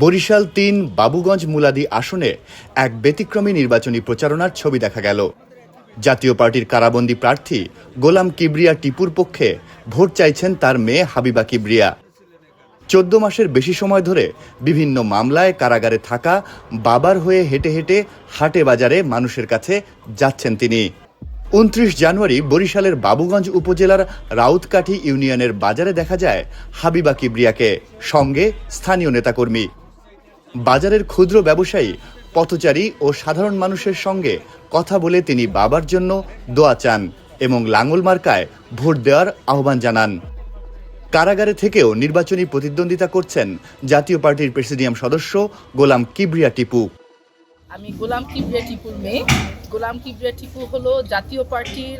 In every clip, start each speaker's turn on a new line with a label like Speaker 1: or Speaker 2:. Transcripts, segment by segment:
Speaker 1: বরিশাল ৩ বাবুগঞ্জ মুলাদি আসনে এক ব্যতিক্রমী নির্বাচনী প্রচারণার ছবি দেখা গেল। জাতীয় পার্টির কারাবন্দী প্রার্থী গোলাম কিবরিয়া টিপুর পক্ষে ভোট চাইছেন তার মেয়ে হাবিবা কিবরিয়া। 14 মাসের বেশি সময় ধরে বিভিন্ন মামলায় কারাগারে থাকা বাবার হয়ে হেঁটে হেঁটে হাটে বাজারে মানুষের কাছে যাচ্ছেন তিনি। 29 জানুয়ারি বরিশালের বাবুগঞ্জ উপজেলার রাউতকাঠি ইউনিয়নের বাজারে দেখা যায় হাবিবা কিবরিয়াকে, সঙ্গে স্থানীয় নেতাকর্মী। বাজারের ক্ষুদ্র ব্যবসায়ী, পথচারী ও সাধারণ মানুষের সঙ্গে কথা বলে তিনি বাবার জন্য দোয়া চান এবং লাঙ্গল মার্কায় ভোট দেওয়ার আহ্বান জানান। কারাগারে থেকেও নির্বাচনী প্রতিদ্বন্দ্বিতা করছেন জাতীয় পার্টির প্রেসিডিয়াম সদস্য গোলাম কিবরিয়া টিপু।
Speaker 2: আমি গোলাম কিবরিয়া টিপুর মেয়ে। গোলাম কিবরিয়া টিপু হলো জাতীয় পার্টির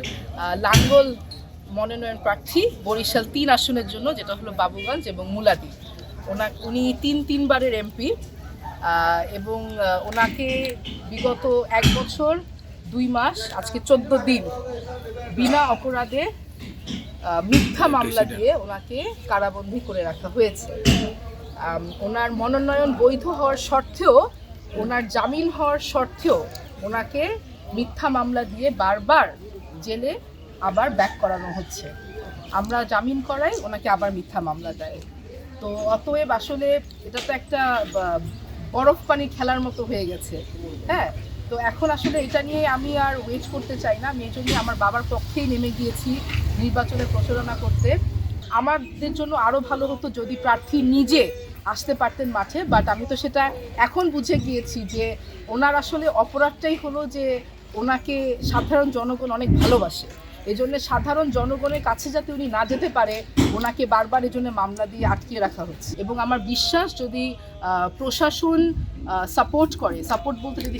Speaker 2: লাঙ্গল মনোনয়ন প্রার্থী বরিশাল ৩ আসনের জন্য, যেটা হলো বাবুগঞ্জ এবং মুলাদি। উনি তিনবারের এমপি এবং ওনাকে বিগত 1 বছর 2 মাস আজকে 14 দিন বিনা অপরাধে মিথ্যা মামলা দিয়ে ওনাকে কারাবন্দী করে রাখা হয়েছে। ওনার মনোনয়ন বৈধ হওয়ার সত্ত্বেও, ওনার জামিন হওয়ার সত্ত্বেও ওনাকে মিথ্যা মামলা দিয়ে বারবার জেলে আবার ব্যাক করানো হচ্ছে। আমরা জামিন করাই, ওনাকে আবার মিথ্যা মামলা দেয়। তো অতএব আসলে এটা তো একটা বরফ পানি খেলার মতো হয়ে গেছে। হ্যাঁ, তো এখন আসলে এটা নিয়ে আমি আর ওয়েট করতে চাই না। আমি এই জন্য আমার বাবার পক্ষেই নেমে গিয়েছি নির্বাচনে প্রচারণা করতে। আমাদের জন্য আরও ভালো হতো যদি প্রার্থী নিজে আসতে পারতেন মাঠে, বাট আমি তো সেটা এখন বুঝে গিয়েছি যে ওনার আসলে অপরাধটাই হলো যে ওনাকে সাধারণ জনগণ অনেক ভালোবাসে। এই জন্য সাধারণ জনগণের কাছে যাতে উনি না যেতে পারে, ওনাকে বারবার এই জন্য মামলা দিয়ে আটকিয়ে রাখা হচ্ছে। এবং আমার বিশ্বাস যদি প্রশাসন সাপোর্ট করে, সাপোর্ট বলতে যদি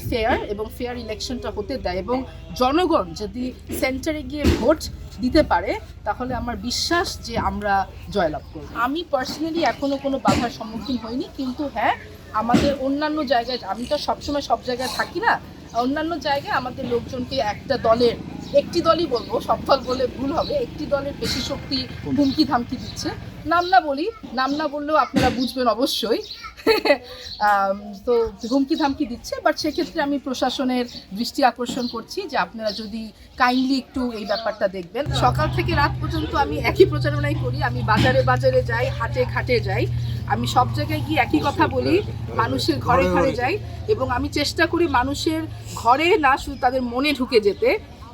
Speaker 2: ফেয়ার ইলেকশনটা হতে দেয় এবং জনগণ যদি সেন্টারে গিয়ে ভোট দিতে পারে, তাহলে আমার বিশ্বাস যে আমরা জয়লাভ করব। আমি পার্সোনালি এখনও কোনো বাধার সম্মুখীন হইনি, কিন্তু হ্যাঁ, আমাদের অন্যান্য জায়গায়, আমি তো সবসময় সব জায়গায় থাকি না, অন্যান্য জায়গায় আমাদের লোকজনকে একটি দলই বলবো, সব দল বলে ভুল হবে, একটি দলের বেশি শক্তি হুমকি ধামকি দিচ্ছে। নাম না বললেও আপনারা বুঝবেন অবশ্যই। তো হুমকি ধামকি দিচ্ছে, বাট সেক্ষেত্রে আমি প্রশাসনের দৃষ্টি আকর্ষণ করছি যে আপনারা যদি কাইন্ডলি একটু এই ব্যাপারটা দেখবেন। সকাল থেকে রাত পর্যন্ত আমি একই প্রচারণাই করি। আমি বাজারে বাজারে যাই, হাটে ঘাটে যাই, আমি সব জায়গায় গিয়ে একই কথা বলি, মানুষের ঘরে ঘরে যাই এবং আমি চেষ্টা করি মানুষের ঘরে না শুধু তাদের মনে ঢুকে যেতে,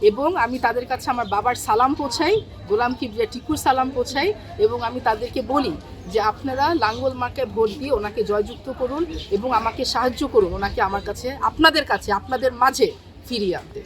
Speaker 2: এবং আমি তাদের কাছে আমার বাবার সালাম পৌঁছাই, গোলাম কিবরিয়া টিপুর সালাম পৌঁছাই, এবং আমি তাদেরকে বলি যে আপনারা লাঙ্গল মার্কায় ভোট দিয়ে ওনাকে জয়যুক্ত করুন এবং আমাকে সাহায্য করুন ওনাকে আমার কাছে, আপনাদের মাঝে ফিরিয়ে আনতে।